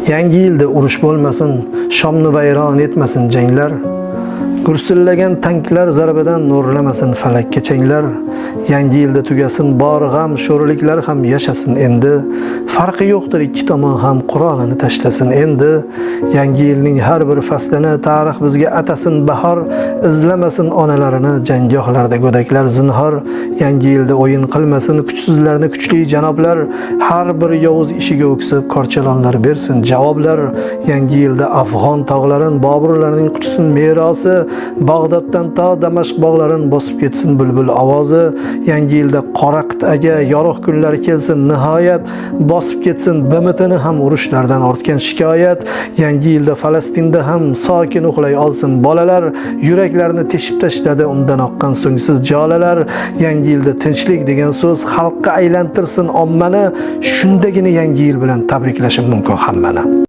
Yangi yilda urush bo'lmasin, Shomni vayron etmasin janglar. Gursillagan tanklar zarbidan nurlamasin falakka changlar. Yangi yilda tugasin bor g'am, sho'rliklar ham yashasin endi. Farqi yo'qdir ikki tomon ham qurolini tashlasin endi. Yangi yilning har bir faslini tarix bizga atasin bahor, izlamasin onalarini janggohlarda go'daklar zinhor. Yangi yilda o'yin qilmasin kuchsizlarni kuchli janoblar, har bir yovuz ishiga o'ksib korchalonlar bersin javoblar. Yangi yilda Afg'on tog'larin Boburlarning quchsin merosi, Bag'doddan to Damashq bog'larin bosib ketsin bulbul ovozi. Yangi yilda qora qit'aga yorug' kunlar kelsin nihoyat, bosib ketsin BMTni ham urushlardan ortgan shikoyat. Yangi yilda Falastinda ham sokin uxlay olsin bolalar, yuraklarni teshib tashladi undan oqqan so'ngsiz jolalar. Yangi yilda tinchlik degan so'z xalqqa aylantirsin ommani, shundagina yangi yil bilan tabriklashim mumkin hammani.